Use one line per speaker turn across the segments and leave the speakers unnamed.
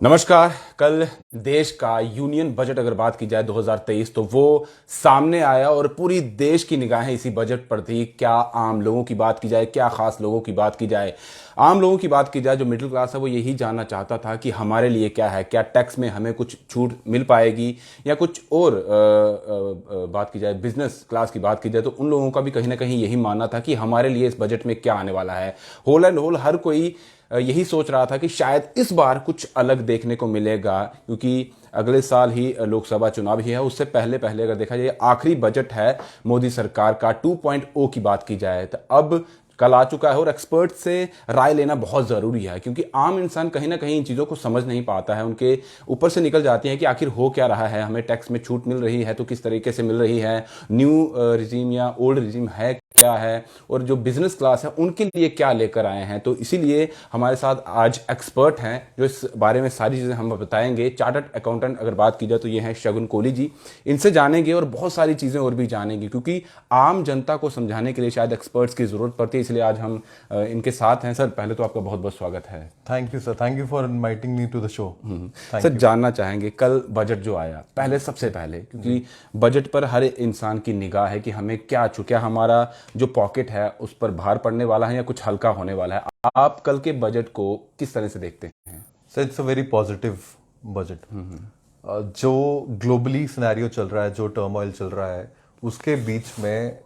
नमस्कार। कल देश का यूनियन बजट अगर बात की जाए 2023 तो वो सामने आया और पूरी देश की निगाहें इसी बजट पर थी। क्या आम लोगों की बात की जाए, क्या खास लोगों की बात की जाए। आम लोगों की बात की जाए, जो मिडिल क्लास है वो यही जानना चाहता था कि हमारे लिए क्या है, क्या टैक्स में हमें कुछ छूट मिल पाएगी या कुछ और बात की जाए बिजनेस क्लास की बात की जाए तो उन लोगों का भी कहीं ना कहीं यही मानना था कि हमारे लिए इस बजट में क्या आने वाला है। होल एंड होल हर कोई यही सोच रहा था कि शायद इस बार कुछ अलग देखने को मिलेगा, क्योंकि अगले साल ही लोकसभा चुनाव ही है। उससे पहले पहले अगर देखा जाए आखिरी बजट है मोदी सरकार का 2.0 की बात की जाए तो अब कल आ चुका है और एक्सपर्ट से राय लेना बहुत ज़रूरी है, क्योंकि आम इंसान कहीं ना कहीं इन चीज़ों को समझ नहीं पाता है। उनके ऊपर से निकल जाती है कि आखिर हो क्या रहा है, हमें टैक्स में छूट मिल रही है तो किस तरीके से मिल रही है, न्यू रिजीम या ओल्ड रिजीम है क्या है, और जो बिजनेस क्लास है उनके लिए क्या लेकर आए हैं। तो इसीलिए हमारे साथ आज एक्सपर्ट हैं जो इस बारे में सारी चीज़ें हम बताएंगे। चार्टर्ड अकाउंटेंट अगर बात की जाए तो ये हैं शगुन कोहली जी। इनसे जानेंगे और बहुत सारी चीज़ें और भी जानेंगे, क्योंकि आम जनता को समझाने के लिए शायद एक्सपर्ट्स की ज़रूरत पड़ती है, इसलिए आज हम इनके साथ हैं। सर, पहले तो आपका बहुत बहुत स्वागत है।
Thank you sir, thank you for inviting me to the show.
Sir, जानना चाहेंगे कल बजट जो आया, पहले सबसे पहले, क्योंकि बजट पर हर इंसान की निगाह है कि हमें क्या हमारा जो पॉकेट है उस पर भार पड़ने वाला है या कुछ हल्का होने वाला है। आप कल के बजट को किस तरह से देखते हैं?
Sir, it's a very positive budget. जो ग्लोबली सिनेरियो चल रहा है, जो टर्मोइल चल रहा है, उसके बीच में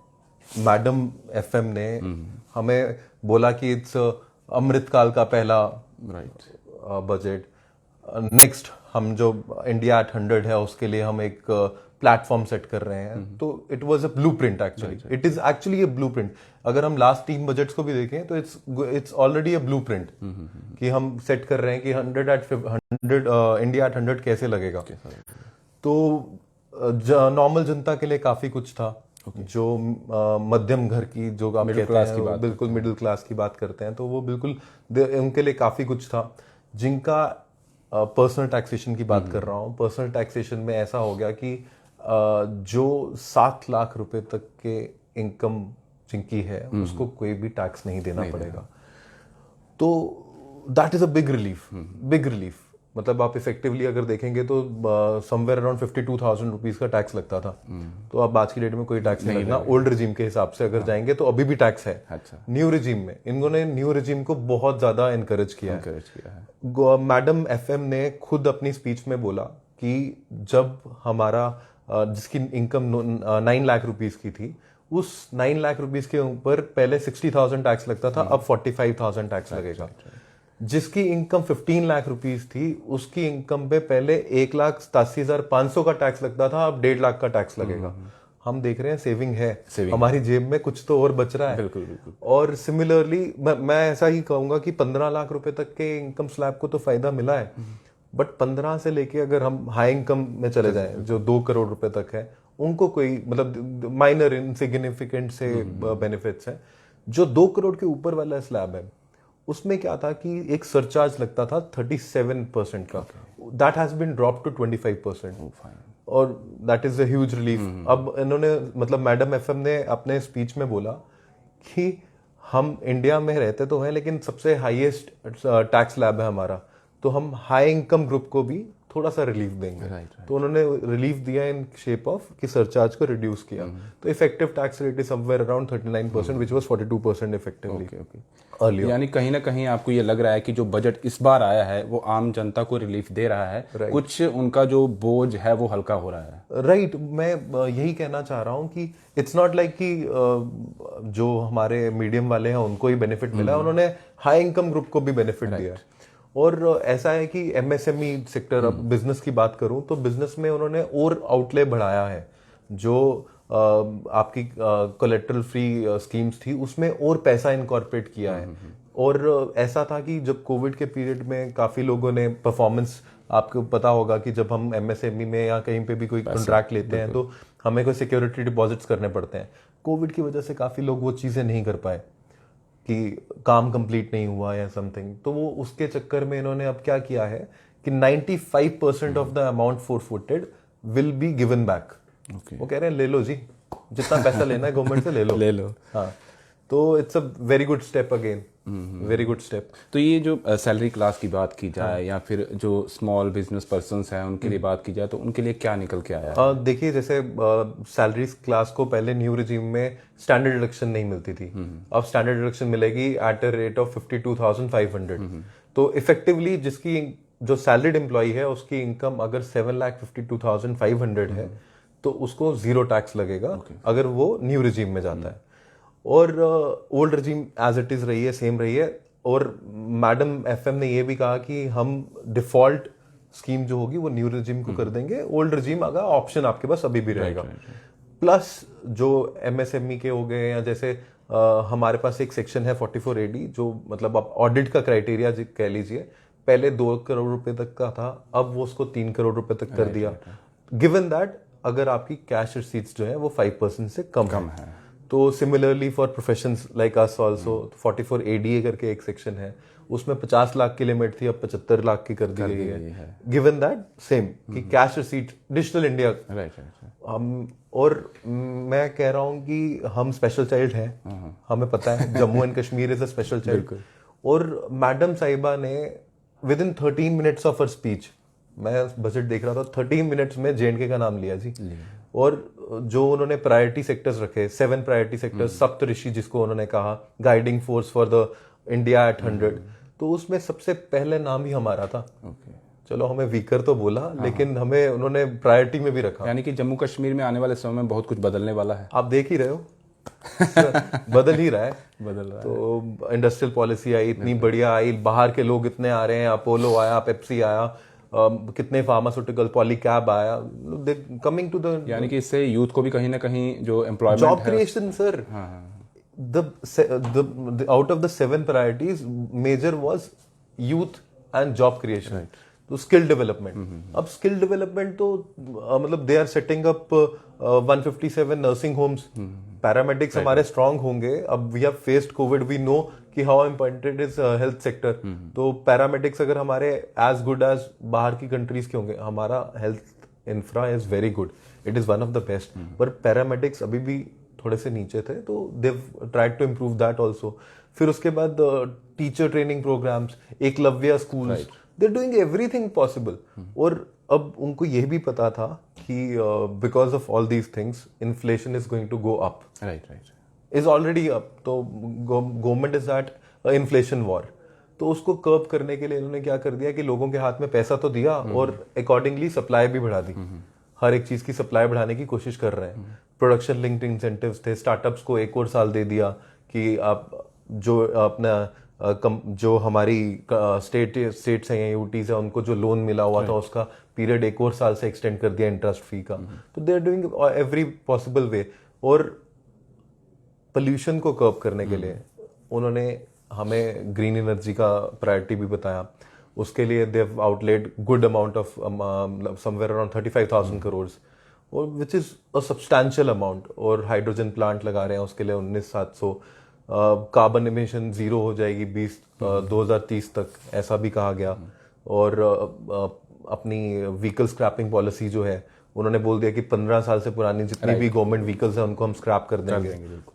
मैडम एफएम ने हमें बोला कि इट्स अमृतकाल का पहला बजट। नेक्स्ट हम जो इंडिया एट 100 है उसके लिए हम एक प्लेटफॉर्म सेट कर रहे हैं। तो it was a blueprint, actually it is actually a blueprint. अगर हम लास्ट 3 बजट्स को भी देखें तो इट्स ऑलरेडी अ ब्लूप्रिंट कि हम सेट कर रहे हैं कि 100 इंडिया एट 100 कैसे लगेगा। तो नॉर्मल जनता के लिए काफी कुछ था। जो मध्यम घर की, जो आप कहते हैं, बिल्कुल मिडिल क्लास की बात करते हैं, तो वो बिल्कुल उनके लिए काफी कुछ था। जिनका पर्सनल टैक्सेशन की बात कर रहा हूँ, पर्सनल टैक्सेशन में ऐसा हो गया कि जो 7 लाख रुपए तक के इनकम जिनकी है उसको कोई भी टैक्स नहीं देना पड़ेगा। तो that is a big relief, big relief. मतलब आप इफेक्टिवली अगर देखेंगे तो समवेयर अराउंड 52,000 रुपीज का टैक्स लगता था। तो अब आज की डेट में कोई टैक्स नहीं लगना। ओल्ड रिजीम के हिसाब से अगर जाएंगे तो अभी भी टैक्स है।
अच्छा।
न्यू रिजीम में इन्होंने न्यू रिजीम को बहुत ज्यादा एनकरेज किया है। मैडम एफएम ने खुद अपनी स्पीच में बोला कि जब हमारा जिसकी इनकम 9 लाख रुपीज की थी, उस 9 लाख रुपीज के ऊपर पहले 60,000 टैक्स लगता था, अब 45,000 टैक्स लगेगा। जिसकी इनकम 15 लाख रुपीस थी, उसकी इनकम पे पहले 1,87,500 का टैक्स लगता था, अब 1.5 लाख का टैक्स लगेगा। हम देख रहे हैं सेविंग है, हमारी जेब में कुछ तो और बच रहा है।
बिल्कुल बिल्कुल।
और सिमिलरली मैं ऐसा ही कहूंगा कि 15 लाख रुपए तक के इनकम स्लैब को तो फायदा मिला है, बट 15 से लेके अगर हम हाई इनकम में चले जाएं, जो 2 करोड़ रुपए तक है, उनको कोई मतलब माइनर इनसिग्निफिकेंट से बेनिफिट्स है। जो 2 करोड़ के ऊपर वाला स्लैब है, उसमें क्या था कि एक सरचार्ज लगता था 37% का, that has been drop to 25%। और that is a huge relief. अब इन्होंने, मतलब मैडम एफएम ने अपने स्पीच में बोला कि हम इंडिया में रहते तो हैं, लेकिन सबसे हाईएस्ट टैक्स स्लैब है हमारा, तो हम हाई इनकम ग्रुप को भी थोड़ा सा रिलीफ देंगे। तो उन्होंने रिलीफ दिया इन शेप ऑफ कि सरचार्ज को रिड्यूस किया। तो effective tax rate is somewhere around 39%, which was 42% effectively earlier.
यानी कहीं ना कहीं आपको ये लग रहा है कि जो बजट इस बार आया है वो आम जनता को रिलीफ दे रहा है, कुछ उनका जो बोझ है वो हल्का हो रहा है।
राइट। मैं यही कहना चाह रहा हूँ कि इट्स नॉट लाइक कि जो हमारे मीडियम वाले हैं उनको ही बेनिफिट मिला, उन्होंने हाई इनकम ग्रुप को भी बेनिफिट दिया। और ऐसा है कि एमएसएमई सेक्टर, अब बिजनेस की बात करूं तो बिजनेस में उन्होंने और आउटले बढ़ाया है। जो आपकी कोलेटरल फ्री स्कीम्स थी उसमें और पैसा इनकॉर्पोरेट किया है। और ऐसा था कि जब कोविड के पीरियड में काफी लोगों ने परफॉर्मेंस, आपको पता होगा कि जब हम एमएसएमई में या कहीं पे भी कोई कॉन्ट्रैक्ट लेते हैं तो हमें कोई सिक्योरिटी डिपॉजिट्स करने पड़ते हैं। कोविड की वजह से काफी लोग वो चीजें नहीं कर पाए कि काम कंप्लीट नहीं हुआ या समथिंग, तो वो उसके चक्कर में इन्होंने अब क्या किया है कि 95% of the amount forfeited will be given back. वो कह रहे हैं ले लो जी, जितना पैसा लेना है गवर्नमेंट से ले लो।
ले लो।
हाँ, तो it's a very good step again, very good step.
तो ये जो सैलरी क्लास की बात की जाए या फिर जो स्मॉल बिजनेस पर्सन्स हैं उनके लिए बात की जाए तो उनके लिए क्या निकल के आया है?
देखिए जैसे सैलरी क्लास को पहले न्यू रिजीम में स्टैंडर्ड डिडक्शन नहीं मिलती थी, अब स्टैंडर्ड डिडक्शन मिलेगी एट अ रेट ऑफ 52,500। तो इफेक्टिवली जिसकी जो सैलरीड एम्प्लॉय है उसकी इनकम अगर 7,52,500 है तो उसको जीरो टैक्स लगेगा अगर वो न्यू रिजीम में जाता है। और old regime as it is रही है, सेम रही है। और मैडम एफएम ने ये भी कहा कि हम डिफॉल्ट स्कीम जो होगी वो न्यू रिजीम को कर देंगे, ओल्ड रिजीम अगर ऑप्शन आपके पास अभी भी रहेगा। प्लस जो एमएसएमई के हो गए या जैसे हमारे पास एक सेक्शन है 44AD जो मतलब आप ऑडिट का क्राइटेरिया कह लीजिए, पहले 2 करोड़ रुपए तक का था, अब वो उसको 3 करोड़ रुपए तक कर दिया, गिवन दैट अगर आपकी कैश रिसीट्स जो है वो 5% से कम है। तो similarly for professions like us also 44ADA करके एक सेक्शन है, उसमें 50 लाख की लिमिट थी, अब 75 लाख की कर दी गई है, गिवन दैट सेम कि कैश रिसीट डिजिटल इंडिया। हम और मैं कह रहा हूँ कि हम स्पेशल चाइल्ड हैं, हमें पता है Jammu and Kashmir is a special child. और मैडम साहिबा ने with in 13 minutes of her speech, मैं बजट देख रहा था, 13 मिनट्स में जेएंडके का नाम लिया जी। और जो उन्होंने प्रायोरिटी सेक्टर्स रखे, 7 प्रायोरिटी सेक्टर्स, सप्तऋषि जिसको उन्होंने कहा, guiding force for the India at 100, तो उसमें सबसे पहले नाम ही हमारा था। चलो हमें वीकर तो बोला, लेकिन हमें उन्होंने प्रायोरिटी में भी रखा।
यानी कि जम्मू कश्मीर में आने वाले समय में बहुत कुछ बदलने वाला है।
आप देख ही रहे हो बदल ही रहा है। तो इंडस्ट्रियल पॉलिसी आई, इतनी बढ़िया आई, बाहर के लोग इतने आ रहे हैं, अपोलो आया, पेप्सी आया, कितने फार्मास्यूटिकल, पॉलीकैब आया, कमिंग टू द,
यानी कि इससे यूथ को भी कहीं ना कहीं जो employment
job creation sir. the out of the 7 priorities major was youth and job creation, तो स्किल डेवलपमेंट। अब स्किल डेवलपमेंट तो मतलब they are setting up 157 nursing homes, paramedics हमारे स्ट्रांग होंगे। अब we have faced COVID, we know कि how important is health sector. तो paramedics अगर हमारे एज गुड एज बाहर की कंट्रीज के होंगे, हमारा health infra is very good, it is one of the best, पर पैरामेडिक्स अभी भी थोड़े से नीचे थे, तो they've tried to improve that also. फिर उसके बाद teacher training programs, Eklavya schools, they are doing everything possible. और अब उनको यह भी पता था कि because of all these things inflation is going to go up, is already up. तो government is at inflation war, तो उसको कर्ब करने के लिए इन्होंने क्या कर दिया कि लोगों के हाथ में पैसा तो दिया और अकॉर्डिंगली सप्लाई भी बढ़ा दी। हर एक चीज की सप्लाई बढ़ाने की कोशिश कर रहे हैं। प्रोडक्शन लिंक्ड इंसेंटिव्स थे, स्टार्टअप्स को 1 और साल दे दिया कि आप जो अपना जो हमारी स्टेट्स हैं, यूटीज है, उनको जो लोन मिला हुआ था उसका पीरियड 1 और साल से एक्सटेंड कर दिया इंटरेस्ट फ्री का। तो they are doing every possible way. और पोल्यूशन को कर्ब करने के लिए उन्होंने हमें ग्रीन एनर्जी का प्रायोरिटी भी बताया। उसके लिए they have outlaid good amount of somewhere around 35,000 crore, और which is a substantial amount. और हाइड्रोजन प्लांट लगा रहे हैं उसके लिए 19,700। कार्बन इमिशन जीरो हो जाएगी 2030 तक, ऐसा भी कहा गया। और अपनी व्हीकल स्क्रैपिंग पॉलिसी जो है, उन्होंने बोल दिया कि 15 साल से पुरानी जितनी भी गवर्नमेंट व्हीकल्स हैं उनको हम स्क्रैप कर देंगे।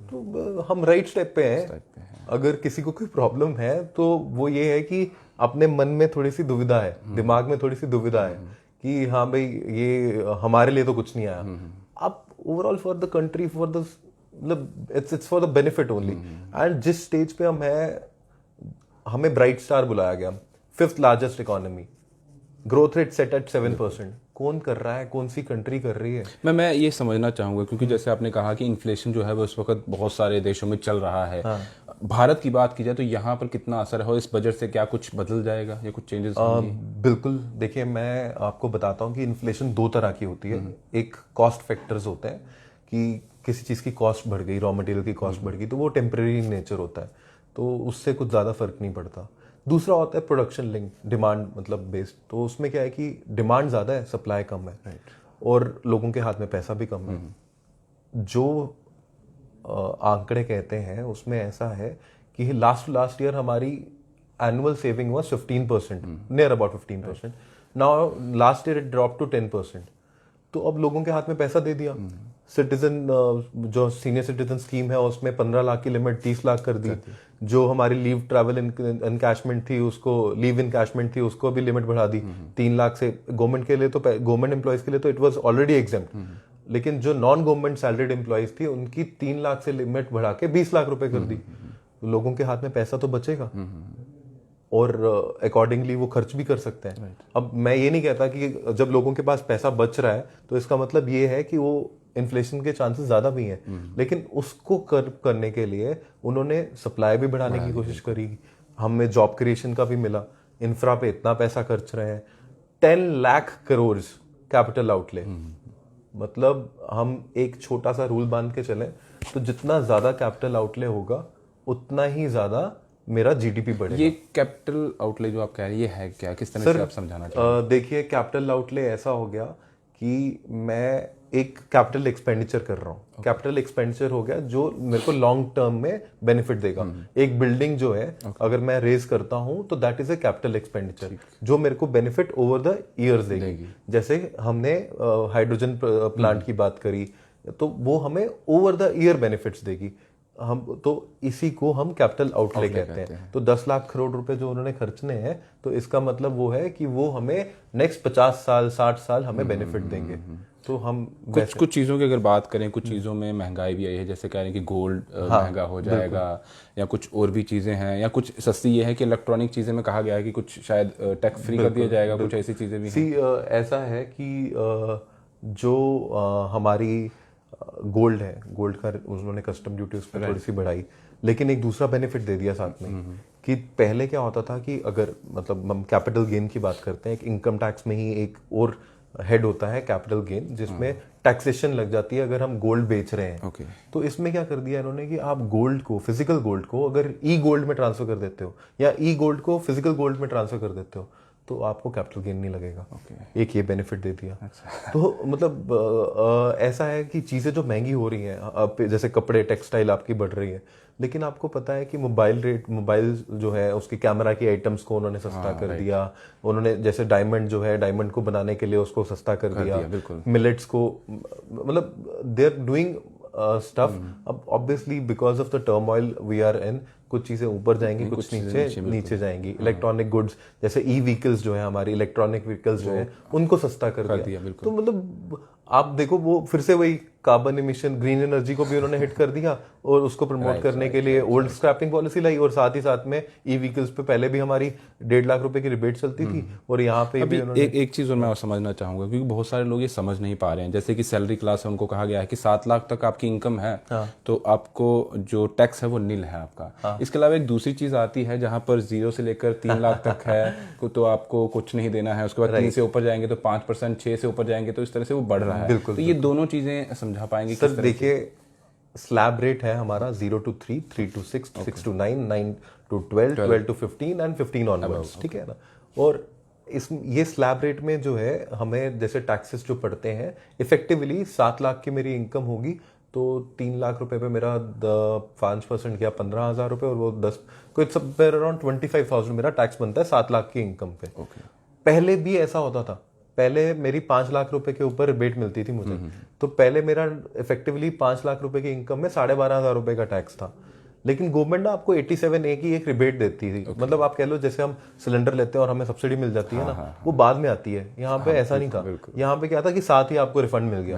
तो हम राइट स्टेप पे हैं। अगर किसी को कोई प्रॉब्लम है तो वो ये है कि अपने मन में थोड़ी सी दुविधा है, दिमाग में थोड़ी सी दुविधा है कि हाँ भाई ये हमारे लिए तो कुछ नहीं आया। अब overall for the country, for the मतलब it's for the benefit only. And जिस स्टेज पे हम हैं, हमें ब्राइट स्टार बुलाया गया, 5th largest economy, growth rate set at 7%। कौन कर रहा है, कौन सी कंट्री कर रही है?
मैं ये समझना चाहूंगा, क्योंकि जैसे आपने कहा कि इन्फ्लेशन जो है वो इस वक्त बहुत सारे देशों में चल रहा है। भारत की बात की जाए तो यहाँ पर कितना असर है, इस बजट से क्या कुछ बदल जाएगा या कुछ चेंजेस होंगे?
बिल्कुल। देखिए मैं आपको बताता हूँ कि इन्फ्लेशन 2 तरह की होती है। एक कॉस्ट फैक्टर्स होते हैं कि किसी चीज़ की कॉस्ट बढ़ गई, रॉ मटेरियल की कॉस्ट बढ़ गई, तो वो टेम्परेरी नेचर होता है, तो उससे कुछ ज़्यादा फर्क नहीं पड़ता। दूसरा होता है प्रोडक्शन लिंक, डिमांड मतलब बेस्ड। तो उसमें क्या है कि डिमांड ज़्यादा है, सप्लाई कम है, और लोगों के हाथ में पैसा भी कम है। जो आंकड़े कहते हैं उसमें ऐसा है कि लास्ट ईयर हमारी annual saving was 15%, near about 15%। Now last year it drop to 10%। तो अब लोगों के हाथ में पैसा दे दिया, सिटीजन जो सीनियर सिटीजन स्कीम है उसमें 15 लाख की लिमिट 30 लाख कर दी। जो हमारी लीव ट्रैवल इनकैशमेंट थी उसको लीव इनकैशमेंट थी उसको भी लिमिट बढ़ा दी 3 लाख से। गवर्नमेंट के लिए तो गवर्नमेंट एम्प्लॉयज के लिए तो इट वाज ऑलरेडी एग्जेम्प्ट, लेकिन जो नॉन गवर्नमेंट सैलरीड एम्प्लॉयज थी उनकी 3 लाख से लिमिट बढ़ा के 20 लाख रुपए कर दी। लोगों के हाथ में पैसा तो बचेगा और अकॉर्डिंगली वो खर्च भी कर सकते हैं। अब मैं ये नहीं कहता कि जब लोगों के पास पैसा बच रहा है तो इसका मतलब ये है कि वो इन्फ्लेशन के चांसेस ज्यादा भी हैं, लेकिन उसको करने के लिए उन्होंने सप्लाई भी बढ़ाने की कोशिश करी। हमें जॉब क्रिएशन का भी मिला, इंफ्रा पे इतना पैसा खर्च रहे हैं, 10 लाख करोड़ कैपिटल आउटले। मतलब हम एक छोटा सा रूल बांध के चलें तो जितना ज्यादा कैपिटल आउटले होगा उतना ही ज्यादा मेरा जीडीपी बढ़ेगा।
ये कैपिटल आउटले जो आप कह रहे हैं ये है क्या, किस तरह से आप समझाना चाहेंगे?
देखिए, कैपिटल आउटले ऐसा हो गया कि मैं एक कैपिटल एक्सपेंडिचर कर रहा हूँ। कैपिटल एक्सपेंडिचर हो गया जो मेरे को लॉन्ग टर्म में बेनिफिट देगा। एक बिल्डिंग जो है अगर मैं रेज करता हूँ तो that is a capital expenditure जो मेरे को बेनिफिट ओवर द ईयर्स देगी। जैसे हमने हाइड्रोजन प्लांट की बात करी तो वो हमें ओवर द ईयर बेनिफिट्स देगी। हम तो इसी को हम कैपिटल आउटले कहते हैं। तो 10 लाख करोड़ रुपए जो उन्होंने खर्चने हैं तो इसका मतलब वो है कि वो हमें नेक्स्ट 50 साल 60 साल हमें बेनिफिट देंगे। तो हम
कुछ चीज़ों की अगर बात करें, कुछ चीज़ों में महंगाई भी आई है, जैसे कह रहे हैं कि गोल्ड महंगा हो जाएगा या कुछ और भी चीज़ें हैं, या कुछ सस्ती ये है कि इलेक्ट्रॉनिक चीज़ें में कहा गया है कि कुछ शायद टैक्स फ्री कर दिया जाएगा, कुछ ऐसी चीज़ें भी हैं।
ऐसा है कि जो हमारी गोल्ड है, गोल्ड का उन्होंने कस्टम ड्यूटी उस पर थोड़ी सी बढ़ाई, लेकिन एक दूसरा बेनिफिट दे दिया साथ में कि पहले क्या होता था कि अगर मतलब हम कैपिटल गेन की बात करते हैं, एक इनकम टैक्स में ही एक और हेड होता है कैपिटल गेन जिसमें टैक्सेशन लग जाती है अगर हम गोल्ड बेच रहे हैं। तो इसमें क्या कर दिया इन्होंने कि आप गोल्ड को, फिजिकल गोल्ड को अगर ई गोल्ड में ट्रांसफर कर देते हो या ई गोल्ड को फिजिकल गोल्ड में ट्रांसफर कर देते हो तो आपको कैपिटल गेन नहीं लगेगा। एक ये बेनिफिट दे दिया। तो मतलब ऐसा है कि चीज़ें जो महंगी हो रही हैं, जैसे कपड़े, टेक्सटाइल आपकी बढ़ रही है, लेकिन आपको पता है कि मोबाइल जो है उसकी कैमरा की आइटम्स को उन्होंने सस्ता कर दिया। उन्होंने जैसे डायमंड जो है, डायमंड को बनाने के लिए उसको सस्ता कर दिया। मिलेट्स को, मतलब दे आर डूइंग स्टफ। अब obviously because of the turmoil we are in, कुछ चीजें ऊपर जाएंगी, कुछ नीचे जाएंगी। इलेक्ट्रॉनिक गुड्स जैसे ई व्हीकल्स जो है, हमारी इलेक्ट्रॉनिक व्हीकल्स जो है, उनको सस्ता कर दिया। तो मतलब आप देखो वो फिर से वही कार्बन इमिशन, ग्रीन एनर्जी को भी उन्होंने हिट कर दिया और उसको प्रमोट करने के लिए ओल्ड स्क्रैपिंग पॉलिसी लाई और साथ ही साथ में ई व्हीकल्स पे पहले भी हमारी 1.5 लाख रुपए की रिबेट चलती थी और यहाँ पे भी उन्होंने
एक चीज और मैं और समझना चाहूंगा, क्योंकि बहुत सारे लोग ये समझ नहीं पा रहे हैं। जैसे कि सैलरी क्लास है, उनको कहा गया है कि 7 लाख तक आपकी इनकम है तो आपको जो टैक्स है वो नील है आपका। इसके अलावा एक दूसरी चीज आती है जहां पर 0 से लेकर 3 लाख तक है तो आपको कुछ नहीं देना है। उसके बाद 3 से ऊपर जाएंगे तो 5%, 6 से ऊपर जाएंगे तो इस तरह से वो बढ़ रहा है। तो ये दोनों चीजें समझा पाएंगे?
सर देखिए, स्लैब रेट है हमारा 0 to 3, 3 to 6, 6 to 9, 9 to 12, 12 to 15 and 15 onwards, ठीक है ना। और ये स्लैब रेट में जो है हमें जैसे टैक्सेस जो पड़ते हैं, इफेक्टिवली 7 लाख की मेरी इनकम होगी तो 3 लाख रुपए पे मेरा 5% गया 15,000 रुपए और वो 10 कोई सब अराउंड 25,000 मेरा टैक्स बनता है 7 लाख की इनकम पे। पहले भी ऐसा होता था, पहले मेरी 5 लाख रुपए के ऊपर रिबेट मिलती थी मुझे। तो पहले मेरा इफेक्टिवली 5 लाख रुपए की इनकम में 12,500 रुपए का टैक्स था। लेकिन गवर्नमेंट ना आपको 87A की एक रिबेट देती थी। मतलब आप कह लो जैसे हम सिलेंडर लेते हैं और हमें सब्सिडी मिल जाती है ना, वो बाद में आती है। यहाँ पे ऐसा नहीं था। यहाँ पे क्या था कि साथ ही आपको रिफंड मिल गया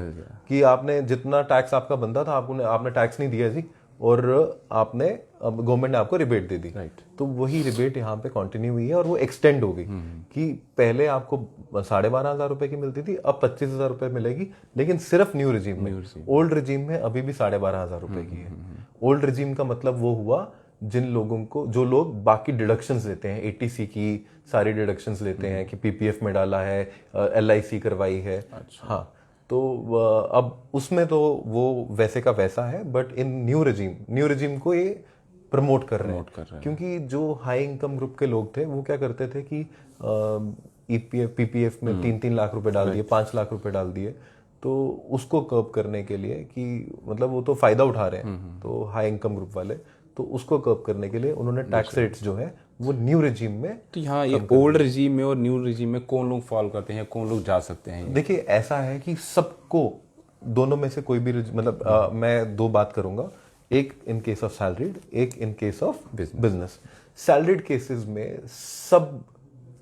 कि आपने जितना टैक्स आपका बनता था आपने टैक्स नहीं दिया जी और आपने गवर्नमेंट ने आपको रिबेट दे दी। तो वही रिबेट यहाँ पे कंटिन्यू हुई है और वो एक्सटेंड हो गई कि पहले आपको 12,500 रुपए की मिलती थी, अब 25,000 रुपए मिलेगी, लेकिन सिर्फ न्यू रिजीम में। ओल्ड रिजीम में अभी भी 12,500 रुपए की है। ओल्ड रिजीम का मतलब वो हुआ जिन लोगों को, जो लोग बाकी डिडक्शंस लेते हैं, एटीसी की सारी डिडक्शंस लेते हैं कि पीपीएफ में डाला है, एलआईसी करवाई है। हाँ, तो अब उसमें तो वो वैसे का वैसा है, बट इन न्यू रिजीम को ये प्रमोट कर रहे हैं। क्योंकि जो हाई इनकम ग्रुप के लोग थे वो क्या करते थे कि ईपीएफ पीपीएफ में 3-3 लाख रुपए डाल दिए, 5 लाख रुपए डाल दिए, तो उसको कर्ब करने के लिए कि मतलब वो तो फायदा उठा रहे हैं तो हाई इनकम ग्रुप वाले, तो उसको कर्ब करने के लिए उन्होंने टैक्स रेट्स जो है वो न्यू रिजीम में।
तो यहाँ ये ओल्ड रिजीम में और न्यू रिजीम में कौन लोग फॉलो करते हैं, कौन लोग जा सकते हैं?
देखिए ऐसा है कि सबको दोनों में से कोई भी मतलब मैं दो बात करूंगा, एक इन केस ऑफ सैलरीड, एक in case of business. Salaried cases में सब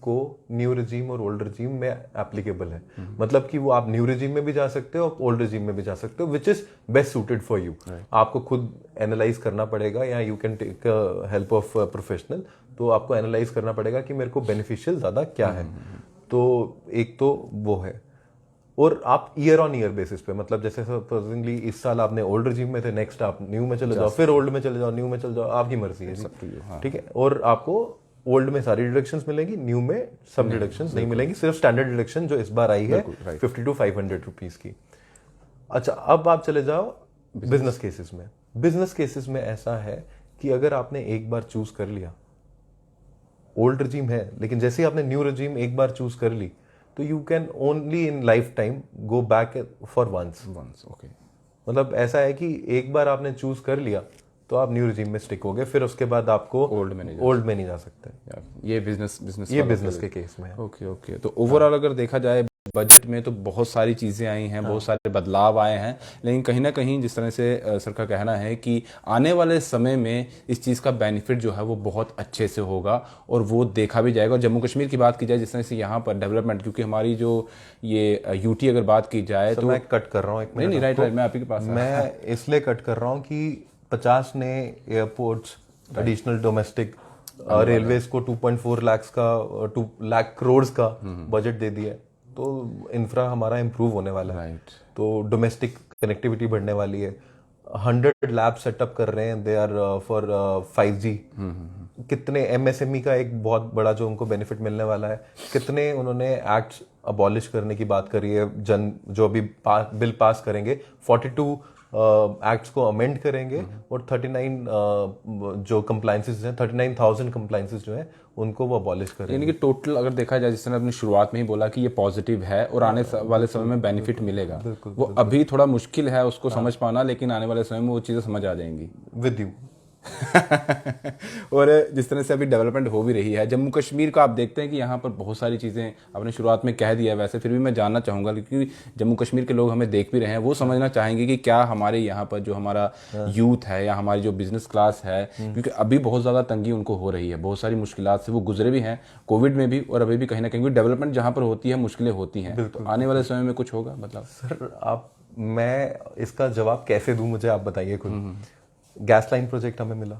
को न्यू रेजिम और ओल्ड रेजिम में एप्लीकेबल है। मतलब कि वो आप न्यू रेजिम में भी जा सकते हो, आप ओल्ड रेजिम में भी जा सकते हो, which is best suited for you. आपको खुद एनालाइज करना पड़ेगा, या you can take help of professional. तो आपको एनालाइज करना पड़ेगा कि मेरे को बेनिफिशियल ज्यादा क्या है। तो एक तो वो है, और आप ईयर ऑन ईयर बेसिस पे, मतलब जैसे सपोजिंगली इस साल आपने ओल्ड रेजिम में थे, नेक्स्ट आप न्यू में चले जाओ, फिर ओल्ड में चले जाओ, न्यू में चले जाओ, आपकी मर्जी है। ठीक है। और आपको ओल्ड में सारी डिडक्शंस मिलेंगी, न्यू में सब डिडक्शंस नहीं मिलेंगी, सिर्फ स्टैंडर्ड डिडक्शन जो इस बार आई है 50 to 500 रुपीज की। अच्छा, अब आप चले जाओ बिजनेस केसेस में। बिजनेस केसेस में ऐसा है कि अगर आपने एक बार चूज कर लिया, ओल्ड रेजिम है, लेकिन जैसे ही आपने न्यू रेजिम एक बार चूज कर ली, तो you can only in life time go back for once.
Okay.
मतलब ऐसा है कि एक बार आपने चूज कर लिया तो आप न्यू रेजिम में स्टिक हो गए, फिर उसके बाद आपको ओल्ड में नहीं जा सकते।
ये बिजनेस
के केस में है।
ओके। तो ओवरऑल अगर देखा जाए बजट में तो बहुत सारी चीज़ें आई हैं, बहुत सारे बदलाव आए हैं, लेकिन कहीं ना कहीं जिस तरह से सर का कहना है कि आने वाले समय में इस चीज़ का बेनिफिट जो है वो बहुत अच्छे से होगा और वो देखा भी जाएगा। और जम्मू कश्मीर की बात की जाए, जिस तरह से यहाँ पर डेवलपमेंट, क्योंकि हमारी जो ये यूटी अगर बात की जाए तो
मैं कट कर रहा हूँ एक मिनट।
नहीं, राइट, मैं आप ही के पास
मैं इसलिए कट कर रहा हूँ कि 50 ने एयरपोर्ट्स, एडिशनल डोमेस्टिक रेलवेज को 2.4 लाख का 2 लाख करोड़ का बजट दे दिया है। तो इंफ्रा हमारा इंप्रूव होने वाला है। तो डोमेस्टिक कनेक्टिविटी बढ़ने वाली है। 100 लैब सेटअप कर रहे हैं, दे आर फॉर 5G। कितने एमएसएमई का एक बहुत बड़ा जो उनको बेनिफिट मिलने वाला है। कितने उन्होंने एक्ट्स अबॉलिश करने की बात करी है, जो अभी बिल पास करेंगे, 42 एक्ट्स को अमेंड करेंगे, और 39 जो कंप्लायंसेस हैं, 39,000 कंप्लायंसेस जो हैं उनको वो अबॉलिश करेंगे।
यानी कि टोटल अगर देखा जाए, जिस तरह आपने शुरुआत में ही बोला कि ये पॉजिटिव है और आने वाले समय में बेनिफिट मिलेगा, वो अभी थोड़ा मुश्किल है उसको समझ पाना, लेकिन आने वाले समय में वो चीज़ें समझ आ जाएंगी
विद यू।
और जिस तरह से अभी डेवलपमेंट हो भी रही है जम्मू कश्मीर का, आप देखते हैं कि यहाँ पर बहुत सारी चीज़ें आपने शुरुआत में कह दिया है, वैसे फिर भी मैं जानना चाहूँगा, क्योंकि जम्मू कश्मीर के लोग हमें देख भी रहे हैं, वो समझना चाहेंगे कि क्या हमारे यहाँ पर जो हमारा यूथ है या हमारी जो बिजनेस क्लास है, क्योंकि अभी बहुत ज़्यादा तंगी उनको हो रही है, बहुत सारी मुश्किलात से वो गुजरे भी हैं, कोविड में भी, और अभी भी कहीं ना कहीं डेवलपमेंट जहाँ पर होती है मुश्किलें होती हैं। तो आने वाले समय में कुछ होगा मतलब?
सर मैं इसका जवाब कैसे दूं, मुझे आप बताइए खुद। गैस लाइन प्रोजेक्ट हमें मिला,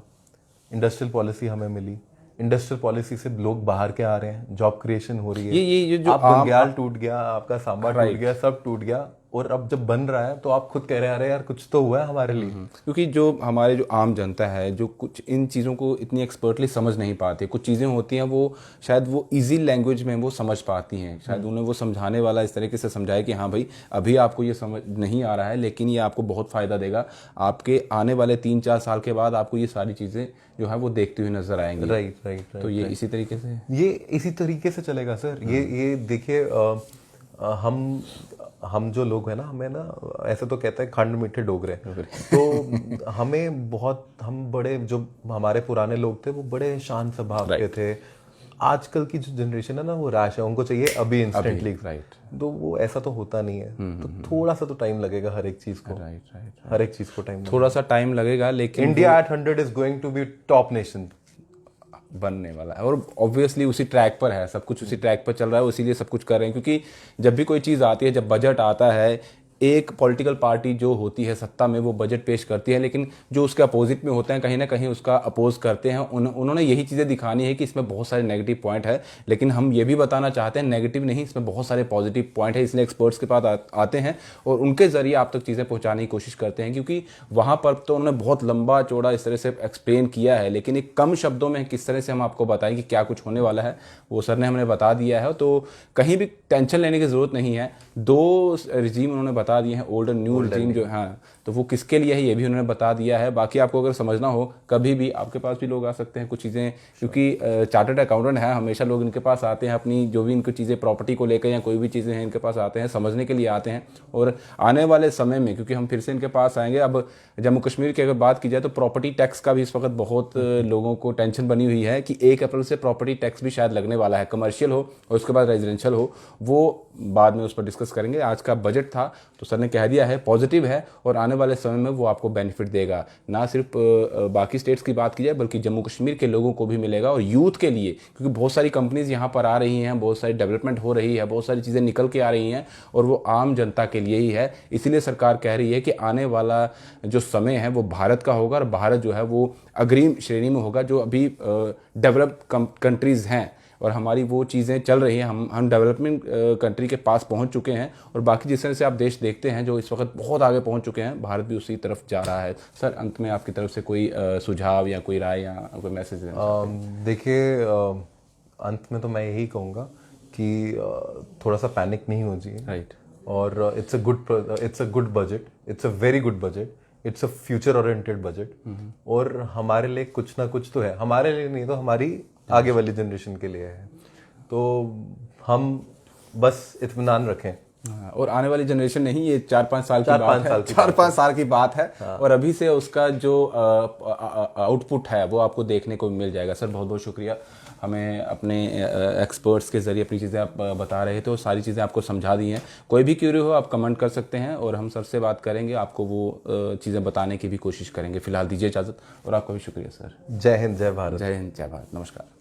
इंडस्ट्रियल पॉलिसी हमें मिली, इंडस्ट्रियल पॉलिसी से लोग बाहर के आ रहे हैं, जॉब क्रिएशन हो रही है।
ये जो
आप बंगाल टूट गया, आपका सांबा टूट गया, सब टूट गया, और अब जब बन रहा है तो आप खुद कह रहे हैं अरे यार कुछ तो हुआ है हमारे लिए।
क्योंकि जो हमारे जो आम जनता है जो कुछ इन चीज़ों को इतनी एक्सपर्टली समझ नहीं पाते, कुछ चीज़ें होती हैं वो शायद वो इजी लैंग्वेज में वो समझ पाती हैं, शायद उन्हें वो समझाने वाला इस तरीके से समझाए कि हाँ भाई अभी आपको ये समझ नहीं आ रहा है, लेकिन ये आपको बहुत फ़ायदा देगा, आपके आने वाले 3-4 साल के बाद आपको ये सारी चीज़ें जो है वो देखती हुई नजर आएंगी।
राइट।
तो ये इसी तरीके से
चलेगा सर। ये देखिए, हम जो लोग हैं ना, हमें ना ऐसे तो कहते हैं खंड मीठे डोगरे, तो हमें बहुत, हम बड़े, जो हमारे पुराने लोग थे वो बड़े शांत स्वभाव के थे। आजकल की जो जनरेशन है ना वो रैश है, उनको चाहिए अभी इंस्टेंटली। तो वो ऐसा तो होता नहीं है। तो थोड़ा सा तो टाइम लगेगा हर एक चीज को। हर एक चीज को
थोड़ा सा टाइम लगेगा, लेकिन
India at 100 is going to be top nation
बनने वाला है, और ऑब्वियसली उसी ट्रैक पर है, सब कुछ उसी ट्रैक पर चल रहा है, इसीलिए सब कुछ कर रहे हैं। क्योंकि जब भी कोई चीज़ आती है, जब बजट आता है, एक पॉलिटिकल पार्टी जो होती है सत्ता में वो बजट पेश करती है, लेकिन जो उसके अपोजिट में होते हैं कहीं ना कहीं उसका अपोज करते हैं। उन्होंने यही चीज़ें दिखानी है कि इसमें बहुत सारे नेगेटिव पॉइंट है, लेकिन हम ये भी बताना चाहते हैं नेगेटिव नहीं, इसमें बहुत सारे पॉजिटिव पॉइंट है, इसलिए एक्सपर्ट्स के पास आते हैं और उनके जरिए आप तक चीज़ें पहुँचाने की कोशिश करते हैं। क्योंकि वहाँ पर तो उन्होंने बहुत लंबा चौड़ा इस तरह से एक्सप्लेन किया है, लेकिन एक कम शब्दों में किस तरह से हम आपको बताएं कि क्या कुछ होने वाला है, वो सर ने हमें बता दिया है। तो कहीं भी टेंशन लेने की ज़रूरत नहीं है। 2 रिजीम उन्होंने बता दिए हैं, ओल्ड और न्यू रिजीम जो, हाँ, तो तो वो किसके लिए है ये भी उन्होंने बता दिया है। बाकी आपको अगर समझना हो कभी भी आपके पास भी लोग आ सकते हैं कुछ चीज़ें, क्योंकि चार्टर्ड अकाउंटेंट है, हमेशा लोग इनके पास आते हैं अपनी जो भी इनकी चीज़ें प्रॉपर्टी को लेकर या कोई भी चीज़ें हैं इनके पास आते हैं, समझने के लिए आते हैं। और आने वाले समय में क्योंकि हम फिर से इनके पास आएंगे, अब जम्मू कश्मीर की अगर बात की जाए तो प्रॉपर्टी टैक्स का भी इस वक्त बहुत लोगों को टेंशन बनी हुई है कि 1 अप्रैल से प्रॉपर्टी टैक्स भी शायद लगने वाला है, कमर्शियल हो और उसके बाद रेजिडेंशियल हो, वो बाद में उस पर डिस्कस करेंगे। आज का बजट था तो सर ने कह दिया है पॉजिटिव है और आने वाले समय में वो आपको बेनिफिट देगा, ना सिर्फ बाकी स्टेट्स की बात की जाए बल्कि जम्मू कश्मीर के लोगों को भी मिलेगा और यूथ के लिए, क्योंकि बहुत सारी कंपनीज यहाँ पर आ रही हैं, बहुत सारी डेवलपमेंट हो रही है, बहुत सारी चीज़ें निकल के आ रही हैं और वो आम जनता के लिए ही है। इसीलिए सरकार कह रही है कि आने वाला जो समय है वो भारत का होगा और भारत जो है वो अग्रिम श्रेणी में होगा जो अभी डेवलप्ड कंट्रीज़ हैं और हमारी वो चीज़ें चल रही हैं, हम डेवलपमेंट कंट्री के पास पहुंच चुके हैं और बाकी जिस तरह से आप देश देखते हैं जो इस वक्त बहुत आगे पहुंच चुके हैं, भारत भी उसी तरफ जा रहा है। सर अंत में आपकी तरफ से कोई सुझाव या कोई राय या कोई मैसेज
देखिए, अंत में तो मैं यही कहूँगा कि थोड़ा सा पैनिक नहीं हो चाहिए,
राइट।
और it's a good budget, it's a very good budget, it's a future oriented budget और हमारे लिए कुछ ना कुछ तो है, हमारे लिए नहीं तो हमारी आगे वाली जनरेशन के लिए है, तो हम बस इत्मीनान रखें।
और आने वाली जनरेशन नहीं, ये 4-5 साल की बात है, 4-5 साल की बात है और अभी से उसका जो आउटपुट है वो आपको देखने को मिल जाएगा। सर बहुत बहुत शुक्रिया, हमें अपने एक्सपर्ट्स के जरिए अपनी चीज़ें आप बता रहे थे और सारी चीज़ें आपको समझा दी हैं। कोई भी क्यूरी हो आप कमेंट कर सकते हैं और हम सर से बात करेंगे, आपको वो चीज़ें बताने की भी कोशिश करेंगे। फिलहाल दीजिए इजाज़त और आपका भी शुक्रिया सर।
जय हिंद, जय भारत।
जय हिंद, जय भारत, नमस्कार।